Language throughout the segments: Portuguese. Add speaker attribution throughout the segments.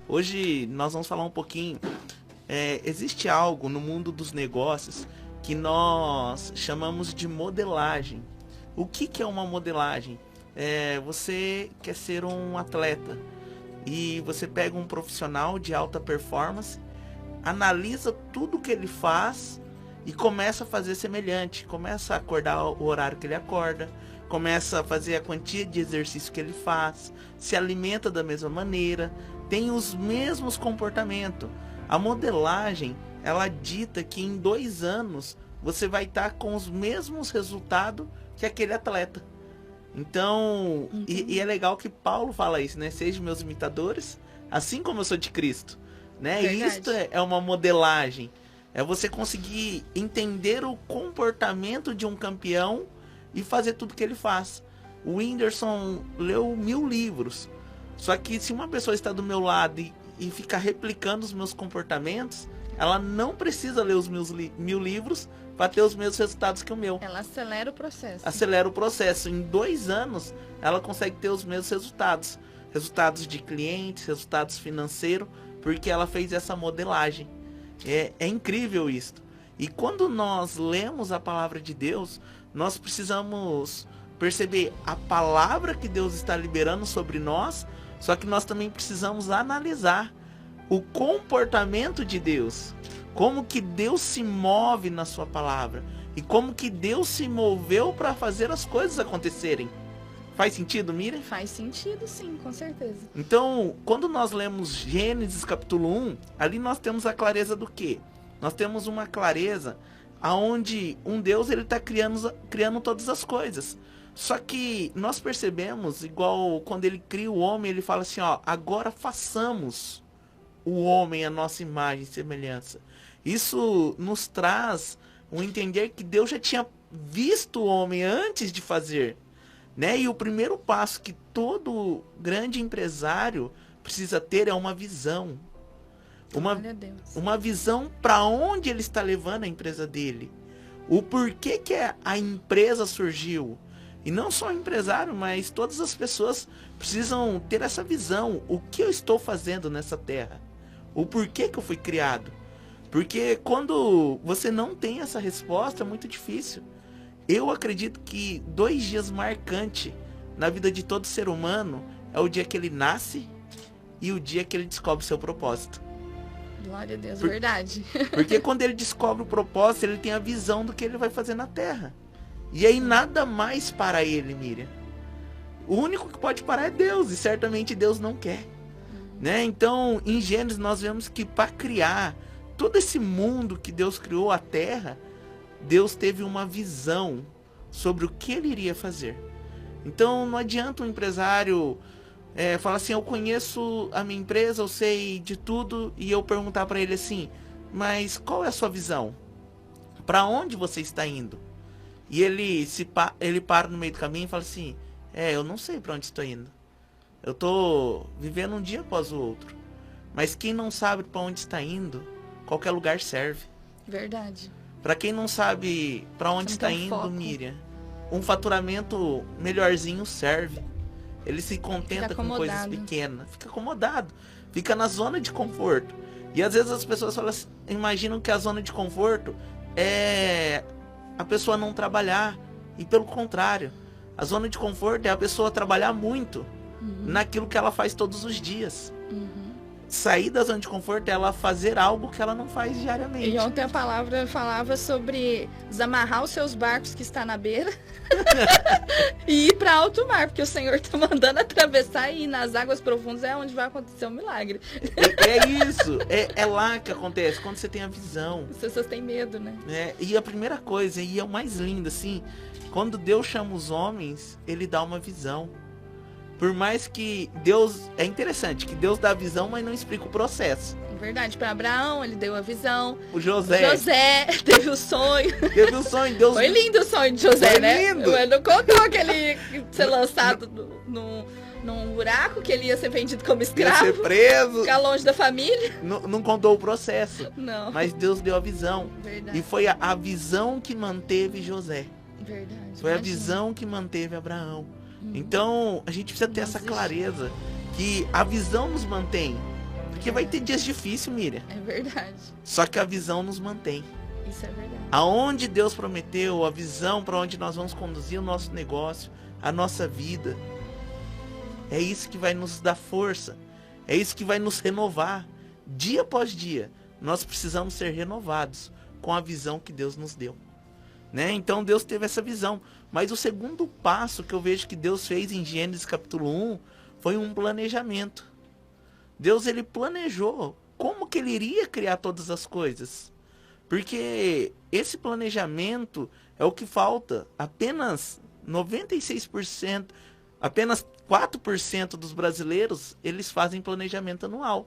Speaker 1: Hoje nós vamos falar um pouquinho. Existe algo no mundo dos negócios que nós chamamos de modelagem. O que é uma modelagem? Você quer ser um atleta e você pega um profissional de alta performance, analisa tudo que ele faz e começa a fazer semelhante. Começa a acordar o horário que ele acorda, começa a fazer a quantia de exercício que ele faz, se alimenta da mesma maneira, tem os mesmos comportamentos. A modelagem, ela dita que em 2 anos você vai estar com os mesmos resultados que aquele atleta. Então, e é legal que Paulo fala isso, né? Sejam meus imitadores, assim como eu sou de Cristo, né? Isto é uma modelagem. É você conseguir entender o comportamento de um campeão e fazer tudo que ele faz. O Whindersson leu 1000 livros. Só que se uma pessoa está do meu lado e ficar replicando os meus comportamentos, ela não precisa ler os 1000 livros para ter os mesmos resultados que o meu.
Speaker 2: Ela acelera o processo.
Speaker 1: Acelera o processo. Em 2 anos, ela consegue ter os mesmos resultados. Resultados de clientes, resultados financeiros, porque ela fez essa modelagem. É incrível isso. E quando nós lemos a palavra de Deus, nós precisamos perceber a palavra que Deus está liberando sobre nós, só que nós também precisamos analisar o comportamento de Deus. Como que Deus se move na sua palavra. E como que Deus se moveu para fazer as coisas acontecerem. Faz sentido, Miriam?
Speaker 2: Faz sentido, sim, com certeza.
Speaker 1: Então, quando nós lemos Gênesis capítulo 1, ali nós temos a clareza do quê? Nós temos uma clareza aonde um Deus ele está criando todas as coisas. Só que nós percebemos, igual quando ele cria o homem, ele fala assim, ó, agora façamos o homem a nossa imagem e semelhança. Isso nos traz um entender que Deus já tinha visto o homem antes de fazer. Né? E o primeiro passo que todo grande empresário precisa ter é uma visão. Uma visão para onde ele está levando a empresa dele. O porquê que a empresa surgiu. E não só o empresário, mas todas as pessoas precisam ter essa visão. O que eu estou fazendo nessa terra? O porquê que eu fui criado? Porque quando você não tem essa resposta, é muito difícil. Eu acredito que 2 dias marcantes na vida de todo ser humano é o dia que ele nasce e o dia que ele descobre o seu propósito.
Speaker 2: Glória a Deus, verdade.
Speaker 1: Porque quando ele descobre o propósito, ele tem a visão do que ele vai fazer na Terra. E aí nada mais para ele, Miriam. O único que pode parar é Deus, e certamente Deus não quer. Né? Então, em Gênesis, nós vemos que para criar todo esse mundo que Deus criou, a Terra, Deus teve uma visão sobre o que ele iria fazer. Então não adianta um empresário falar assim, eu conheço a minha empresa, eu sei de tudo, e eu perguntar para ele assim, mas qual é a sua visão? Para onde você está indo? E ele para no meio do caminho e fala assim, eu não sei para onde estou indo. Eu estou vivendo um dia após o outro. Mas quem não sabe para onde está indo, qualquer lugar serve.
Speaker 2: Verdade.
Speaker 1: Para quem não sabe para onde está indo, foco. Miriam, um faturamento melhorzinho serve. Ele se contenta com coisas pequenas. Fica acomodado. Fica na zona de conforto. E às vezes as pessoas falam assim, imaginam que a zona de conforto é a pessoa não trabalhar. E pelo contrário, a zona de conforto é a pessoa trabalhar muito naquilo que ela faz todos os dias. Sair da zona de conforto é ela fazer algo que ela não faz diariamente.
Speaker 2: E ontem a palavra falava sobre desamarrar os seus barcos que está na beira e ir para alto mar, porque o Senhor está mandando atravessar e ir nas águas profundas é onde vai acontecer um milagre.
Speaker 1: É isso, é lá que acontece, quando você tem a visão.
Speaker 2: As pessoas têm medo, né?
Speaker 1: E a primeira coisa, e é o mais lindo, assim, quando Deus chama os homens, ele dá uma visão. Por mais que Deus... É interessante que Deus dá a visão, mas não explica o processo.
Speaker 2: Verdade. Para Abraão, ele deu a visão.
Speaker 1: O José
Speaker 2: teve o sonho.
Speaker 1: Teve o sonho. Deus...
Speaker 2: Foi lindo o sonho de José,
Speaker 1: foi
Speaker 2: né?
Speaker 1: lindo.
Speaker 2: Ele não contou que ele ia ser lançado num buraco, que ele ia ser vendido como escravo.
Speaker 1: Ia ser preso.
Speaker 2: Ficar longe da família.
Speaker 1: Não contou o processo.
Speaker 2: Não.
Speaker 1: Mas Deus deu a visão.
Speaker 2: Verdade.
Speaker 1: E foi a visão que manteve José.
Speaker 2: Verdade.
Speaker 1: Foi a visão que manteve Abraão. Então, a gente precisa ter essa clareza que a visão nos mantém. Porque vai ter dias difíceis, Miriam.
Speaker 2: É verdade.
Speaker 1: Só que a visão nos mantém.
Speaker 2: Isso é verdade.
Speaker 1: Aonde Deus prometeu, a visão para onde nós vamos conduzir o nosso negócio, a nossa vida. É isso que vai nos dar força. É isso que vai nos renovar. Dia após dia, nós precisamos ser renovados com a visão que Deus nos deu. Né? Então Deus teve essa visão. Mas o segundo passo que eu vejo que Deus fez em Gênesis capítulo 1 foi um planejamento. Deus, ele planejou como que ele iria criar todas as coisas. Porque esse planejamento é o que falta. Apenas 96%, apenas 4% dos brasileiros, eles fazem planejamento anual.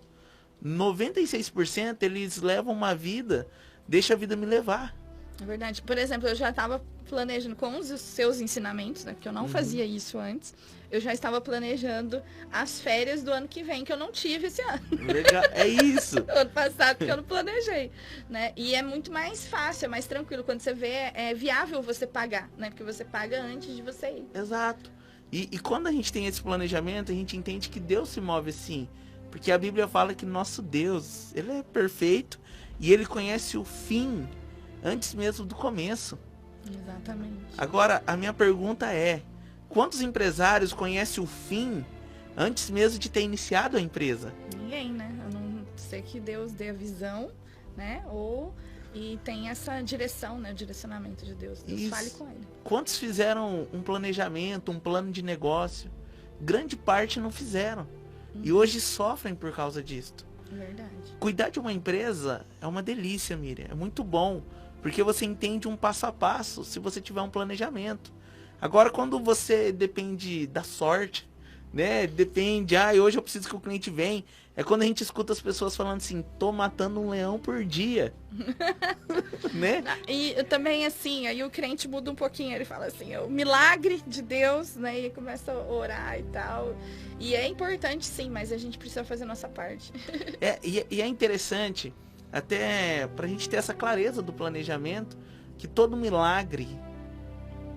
Speaker 1: 96% eles levam uma vida, deixa a vida me levar.
Speaker 2: É verdade. Por exemplo, eu já estava planejando com os seus ensinamentos, né? Porque eu não fazia isso antes. Eu já estava planejando as férias do ano que vem, que eu não tive esse ano.
Speaker 1: Legal, é isso.
Speaker 2: Ano passado, porque eu não planejei, né? E é muito mais fácil, é mais tranquilo. Quando você vê, é viável você pagar, né? Porque você paga antes de você ir.
Speaker 1: Exato. E quando a gente tem esse planejamento, a gente entende que Deus se move assim. Porque a Bíblia fala que nosso Deus, ele é perfeito e ele conhece o fim antes mesmo do começo.
Speaker 2: Exatamente.
Speaker 1: Agora, a minha pergunta é, quantos empresários conhecem o fim antes mesmo de ter iniciado a empresa?
Speaker 2: Ninguém, né? A não ser que Deus dê a visão, né? E tem essa direção, né? O direcionamento de Deus. Deus
Speaker 1: Isso.
Speaker 2: fale com ele.
Speaker 1: Quantos fizeram um planejamento, um plano de negócio? Grande parte não fizeram. E hoje sofrem por causa disso.
Speaker 2: Verdade.
Speaker 1: Cuidar de uma empresa é uma delícia, Miriam. É muito bom. Porque você entende um passo a passo se você tiver um planejamento. Agora, quando você depende da sorte, né? Depende, hoje eu preciso que o cliente venha. É quando a gente escuta as pessoas falando assim, tô matando um leão por dia. Né?
Speaker 2: E também, assim, aí o crente muda um pouquinho. Ele fala assim, o milagre de Deus, né? E começa a orar e tal. E é importante, sim, mas a gente precisa fazer a nossa parte.
Speaker 1: E é interessante, até pra gente ter essa clareza do planejamento, que todo milagre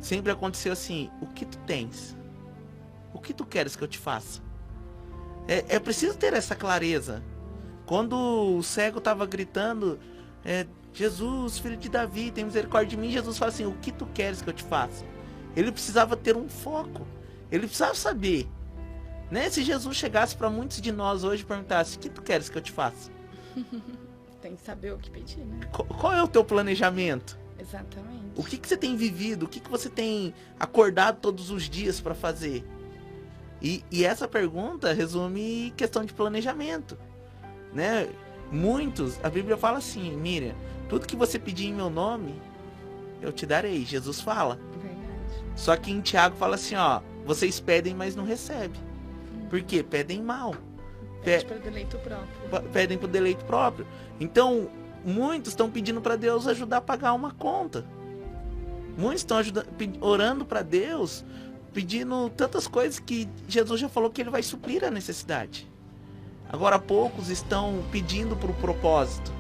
Speaker 1: sempre aconteceu assim, o que tu tens? O que tu queres que eu te faça? É preciso ter essa clareza. Quando o cego estava gritando, Jesus, filho de Davi, tem misericórdia de mim, Jesus fala assim, o que tu queres que eu te faça? Ele precisava ter um foco. Ele precisava saber. Né? Se Jesus chegasse para muitos de nós hoje e perguntasse, o que tu queres que eu te faça?
Speaker 2: Tem que saber o que pedir, né?
Speaker 1: Qual é o teu planejamento?
Speaker 2: Exatamente.
Speaker 1: O que você tem vivido? O que você tem acordado todos os dias para fazer? E essa pergunta resume questão de planejamento, né? Muitos, a Bíblia fala assim, Miriam, tudo que você pedir em meu nome, eu te darei. Jesus fala.
Speaker 2: Verdade.
Speaker 1: Só que em Tiago fala assim, vocês pedem, mas não recebem. Por quê? Pedem mal.
Speaker 2: Pede para o deleito próprio.
Speaker 1: Pedem para o deleito próprio. Então, muitos estão pedindo para Deus ajudar a pagar uma conta. Muitos estão orando para Deus, pedindo tantas coisas que Jesus já falou que ele vai suprir a necessidade. Agora, poucos estão pedindo para o propósito.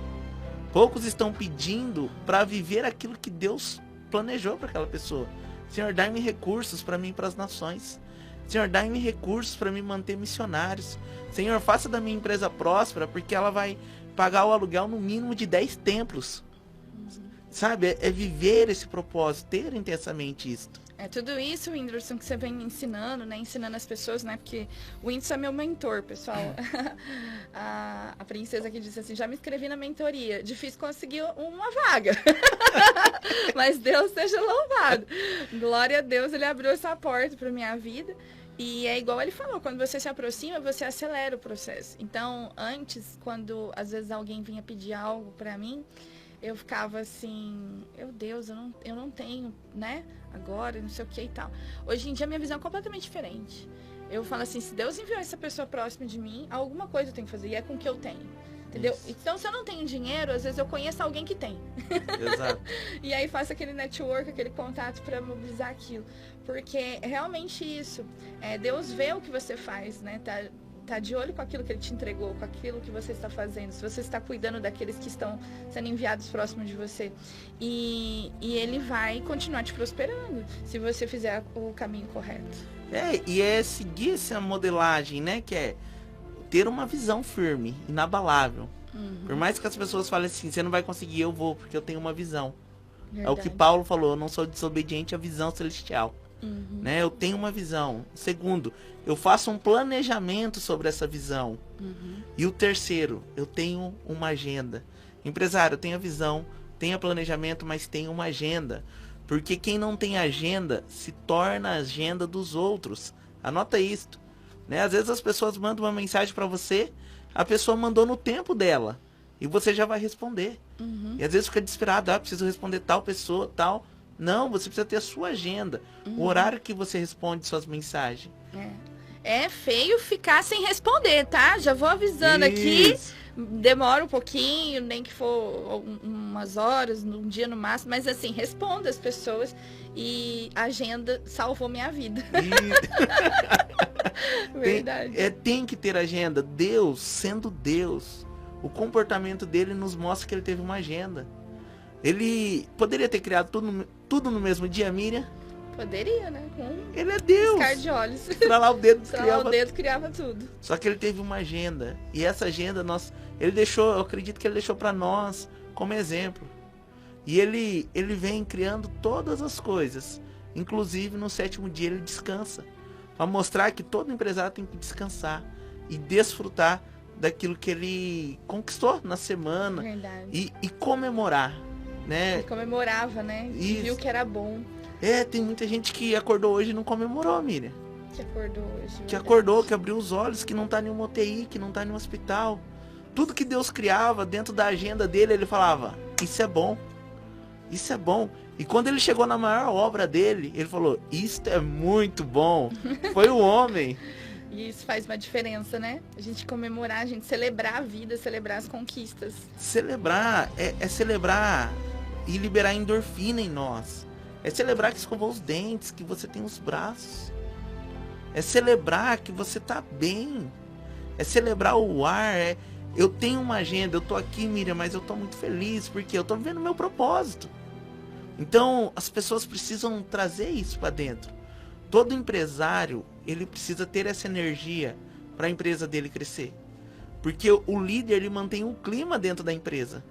Speaker 1: Poucos estão pedindo para viver aquilo que Deus planejou para aquela pessoa. Senhor, dai-me recursos para mim e para as nações. Senhor, dai-me recursos para me manter missionários. Senhor, faça da minha empresa próspera, porque ela vai pagar o aluguel no mínimo de 10 templos. Sabe? É viver esse propósito, ter intensamente isso.
Speaker 2: É tudo isso, Whindersson, que você vem ensinando, né? Ensinando as pessoas, né? Porque o Whindersson é meu mentor, pessoal. A princesa aqui disse assim, já me inscrevi na mentoria. Difícil conseguir uma vaga. Mas Deus seja louvado. Glória a Deus, ele abriu essa porta para minha vida. E é igual ele falou, quando você se aproxima, você acelera o processo. Então, antes, quando às vezes alguém vinha pedir algo para mim, eu ficava assim, meu Deus, eu não tenho, né? Agora, não sei o que e tal. Hoje em dia, minha visão é completamente diferente. Eu falo assim, se Deus enviou essa pessoa próxima de mim, alguma coisa eu tenho que fazer, e é com o que eu tenho. Entendeu? Isso. Então, se eu não tenho dinheiro, às vezes eu conheço alguém que tem.
Speaker 1: Exato.
Speaker 2: E aí faço aquele network, aquele contato para mobilizar aquilo. Porque é realmente isso. Deus vê o que você faz, né? Tá de olho com aquilo que ele te entregou, com aquilo que você está fazendo, se você está cuidando daqueles que estão sendo enviados próximos de você. E ele vai continuar te prosperando, se você fizer o caminho correto.
Speaker 1: E é seguir essa modelagem, né? Que é ter uma visão firme, inabalável. Por mais que as pessoas falem assim, você não vai conseguir, eu vou, porque eu tenho uma visão.
Speaker 2: Verdade.
Speaker 1: É o que Paulo falou, eu não sou desobediente à visão celestial. Né? Eu tenho uma visão. Segundo, eu faço um planejamento sobre essa visão. E o terceiro, eu tenho uma agenda. Empresário, eu tenho a visão, tenho planejamento, mas tenho uma agenda. Porque quem não tem agenda se torna a agenda dos outros. Anota isto. Né? Às vezes as pessoas mandam uma mensagem para você, a pessoa mandou no tempo dela. E você já vai responder. E às vezes fica desesperado, preciso responder tal pessoa, tal. Não, você precisa ter a sua agenda. O horário que você responde suas mensagens.
Speaker 2: É feio ficar sem responder, tá? Já vou avisando aqui. Demora um pouquinho, nem que for umas horas, um dia no máximo. Mas assim, responda as pessoas. E a agenda salvou minha vida. Verdade.
Speaker 1: Tem que ter agenda. Deus, sendo Deus, o comportamento dele nos mostra que ele teve uma agenda. Ele poderia ter criado tudo no mesmo dia, Miriam?
Speaker 2: Poderia, né?
Speaker 1: Ele é Deus.
Speaker 2: Piscar de olhos.
Speaker 1: Estralar o dedo,
Speaker 2: criava tudo.
Speaker 1: Só que ele teve uma agenda. E essa agenda, eu acredito que ele deixou para nós como exemplo. E ele vem criando todas as coisas. Inclusive, no 7º dia, ele descansa. Para mostrar que todo empresário tem que descansar. E desfrutar daquilo que ele conquistou na semana.
Speaker 2: Verdade.
Speaker 1: E comemorar. Né?
Speaker 2: Ele comemorava, né? E viu que era bom.
Speaker 1: Tem muita gente que acordou hoje e não comemorou, Miriam.
Speaker 2: Que acordou hoje.
Speaker 1: Que acordou, que abriu os olhos, que não tá em uma UTI, que não tá em um hospital. Tudo que Deus criava dentro da agenda dele, ele falava, isso é bom. Isso é bom. E quando ele chegou na maior obra dele, ele falou, isto é muito bom. Foi o homem.
Speaker 2: E isso faz uma diferença, né? A gente comemorar, a gente celebrar a vida, celebrar as conquistas.
Speaker 1: Celebrar é celebrar e liberar endorfina em nós. É celebrar que escovou os dentes, que você tem os braços. É celebrar que você tá bem. É celebrar o ar. Eu tenho uma agenda, eu tô aqui, Miriam, mas eu tô muito feliz, porque eu tô vivendo o meu propósito. Então, as pessoas precisam trazer isso para dentro. Todo empresário, ele precisa ter essa energia para a empresa dele crescer. Porque o líder, ele mantém o clima dentro da empresa.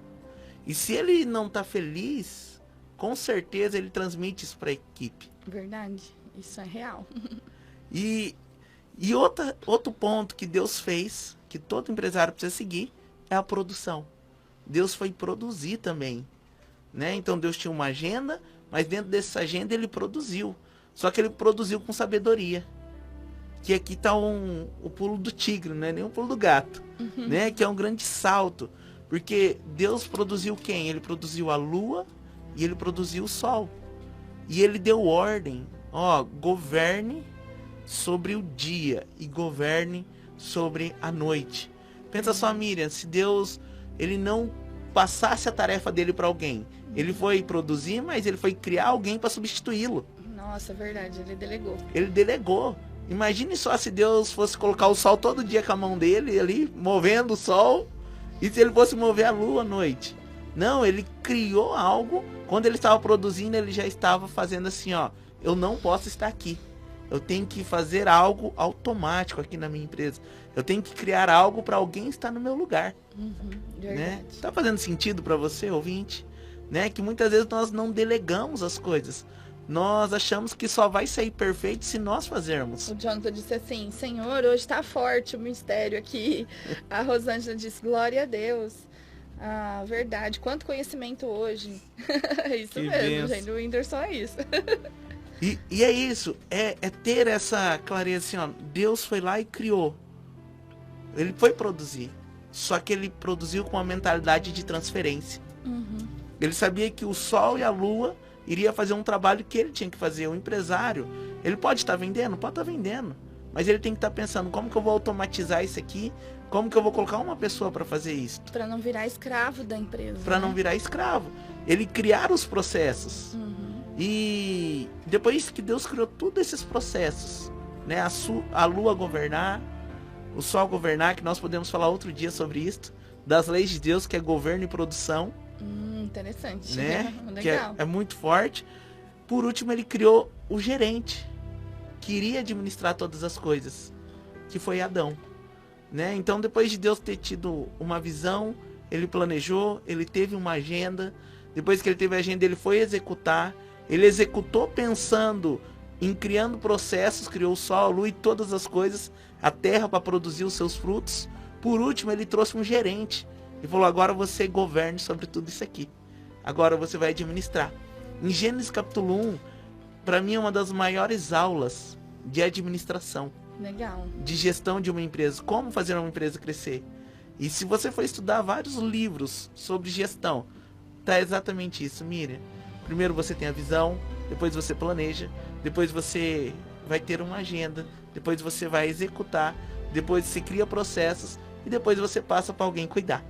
Speaker 1: E se ele não tá feliz, com certeza ele transmite isso para a equipe.
Speaker 2: Verdade, isso é real.
Speaker 1: E outro ponto que Deus fez, que todo empresário precisa seguir, é a produção. Deus foi produzir também. Né? Então Deus tinha uma agenda, mas dentro dessa agenda ele produziu. Só que ele produziu com sabedoria. Que aqui está o pulo do tigre, não é nem o pulo do gato. Né? Que é um grande salto. Porque Deus produziu quem? Ele produziu a lua e ele produziu o sol. E ele deu ordem. Governe sobre o dia e governe sobre a noite. Pensa só, Miriam, se Deus ele não passasse a tarefa dele para alguém. Ele foi produzir, mas ele foi criar alguém para substituí-lo.
Speaker 2: Nossa, verdade, ele delegou.
Speaker 1: Ele delegou. Imagine só se Deus fosse colocar o sol todo dia com a mão dele ali, movendo o sol, e se ele fosse mover a lua à noite. Não, ele criou algo. Quando ele estava produzindo, ele já estava fazendo assim, eu não posso estar aqui. Eu tenho que fazer algo automático aqui na minha empresa. Eu tenho que criar algo para alguém estar no meu lugar. Né? Tá fazendo sentido para você, ouvinte? Né? Que muitas vezes nós não delegamos as coisas. Nós achamos que só vai sair perfeito se nós fazermos.
Speaker 2: O Jonathan disse assim, Senhor, hoje está forte o mistério aqui. A Rosângela disse, glória a Deus. Ah, verdade. Quanto conhecimento hoje. Isso que mesmo, benção. Gente. O Whindersson é isso.
Speaker 1: E é isso. É ter essa clareza assim, Deus foi lá e criou. Ele foi produzir. Só que ele produziu com uma mentalidade de transferência. Ele sabia que o sol e a lua iria fazer um trabalho que ele tinha que fazer. O empresário, ele pode estar vendendo? Pode estar vendendo. Mas ele tem que estar pensando, como que eu vou automatizar isso aqui? Como que eu vou colocar uma pessoa para fazer isso?
Speaker 2: Para não virar escravo da empresa.
Speaker 1: Para não virar escravo. Ele criar os processos. E depois que Deus criou todos esses processos, né? A lua governar, o sol governar, que nós podemos falar outro dia sobre isso, das leis de Deus, que é governo e produção.
Speaker 2: Interessante,
Speaker 1: né?
Speaker 2: Legal.
Speaker 1: Que é muito forte. Por último, ele criou o gerente, que iria administrar todas as coisas, que foi Adão. né? Então, depois de Deus ter tido uma visão, ele planejou, ele teve uma agenda. Depois que ele teve a agenda, ele foi executar. Ele executou pensando em criando processos, criou o sol, a lua e todas as coisas, a terra para produzir os seus frutos. Por último, ele trouxe um gerente e falou: agora você governe sobre tudo isso aqui. Agora você vai administrar. Em Gênesis capítulo 1, para mim é uma das maiores aulas de administração.
Speaker 2: Legal.
Speaker 1: De gestão de uma empresa, como fazer uma empresa crescer. E se você for estudar vários livros sobre gestão, tá exatamente isso, Miriam. Primeiro você tem a visão, depois você planeja, depois você vai ter uma agenda, depois você vai executar, depois você cria processos e depois você passa para alguém cuidar.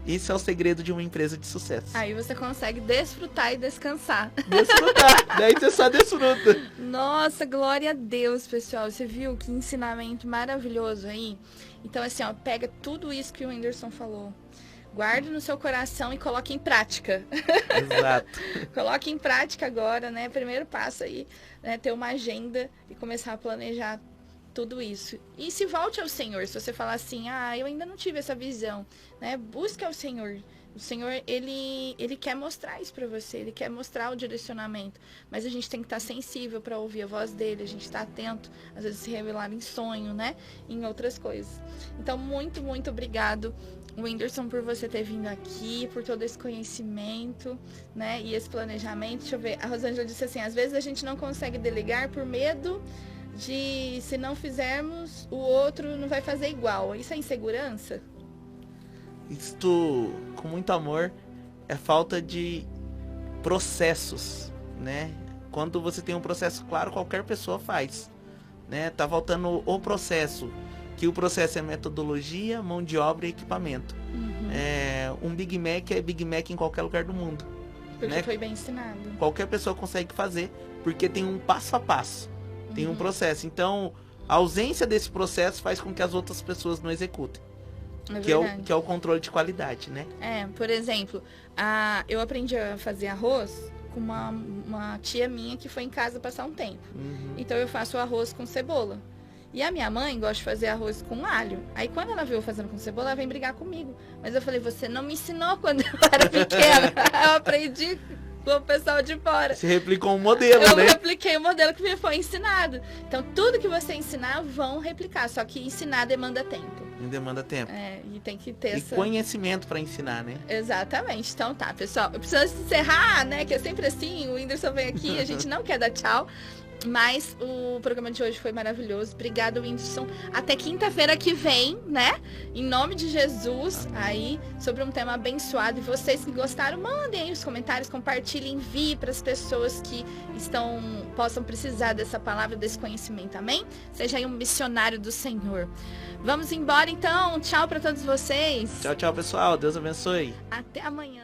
Speaker 1: Esse é o segredo de uma empresa de sucesso.
Speaker 2: Aí você consegue desfrutar e descansar.
Speaker 1: Desfrutar, daí você só desfruta.
Speaker 2: Nossa, glória a Deus, pessoal. Você viu que ensinamento maravilhoso aí? Então, assim, ó, pega tudo isso que o Whindersson falou. Guarde no seu coração e coloque em prática.
Speaker 1: Exato.
Speaker 2: Coloque em prática agora, né? Primeiro passo aí, né? Ter uma agenda e começar a planejar tudo isso. E se volte ao Senhor, se você falar assim: ah, eu ainda não tive essa visão, né? Busque ao Senhor. O Senhor, ele quer mostrar isso para você, ele quer mostrar o direcionamento, mas a gente tem que estar sensível para ouvir a voz dele, a gente está atento, às vezes se revelar em sonho, né? Em outras coisas. Então, muito, muito obrigado, Whindersson, por você ter vindo aqui, por todo esse conhecimento, né? E esse planejamento. Deixa eu ver, a Rosângela disse assim: às vezes a gente não consegue delegar por medo de, se não fizermos, o outro não vai fazer igual. Isso é insegurança?
Speaker 1: Isto, com muito amor, é falta de processos, né? Quando você tem um processo claro, qualquer pessoa faz, né? Tá faltando o processo, que o processo é metodologia, mão de obra e equipamento. Um Big Mac é Big Mac em qualquer lugar do mundo.
Speaker 2: Porque
Speaker 1: né?
Speaker 2: foi bem ensinado.
Speaker 1: Qualquer pessoa consegue fazer, porque tem um passo a passo, tem um processo. Então, a ausência desse processo faz com que as outras pessoas não executem. Que é o controle de qualidade, né?
Speaker 2: Por exemplo, eu aprendi a fazer arroz com uma tia minha que foi em casa passar um tempo. Então eu faço arroz com cebola. E a minha mãe gosta de fazer arroz com alho. Aí quando ela viu eu fazendo com cebola, ela vem brigar comigo. Mas eu falei: você não me ensinou quando eu era pequena. Eu aprendi com o pessoal de fora.
Speaker 1: Você replicou um modelo, né?
Speaker 2: Eu repliquei o modelo que me foi ensinado. Então tudo que você ensinar, vão replicar. Só que ensinar demanda tempo.
Speaker 1: Demanda tempo.
Speaker 2: E tem que ter
Speaker 1: conhecimento para ensinar, né?
Speaker 2: Exatamente. Então tá, pessoal. Eu preciso encerrar, né? Que é sempre assim. O Whindersson vem aqui, a gente não quer dar tchau. Mas o programa de hoje foi maravilhoso. Obrigada, Whindersson. Até quinta-feira que vem, né? Em nome de Jesus. Amém. Aí, sobre um tema abençoado. E vocês que gostaram, mandem aí os comentários, compartilhem, envie para as pessoas que possam precisar dessa palavra, desse conhecimento. Amém? Seja aí um missionário do Senhor. Vamos embora, então. Tchau para todos vocês.
Speaker 1: Tchau, tchau, pessoal. Deus abençoe.
Speaker 2: Até amanhã.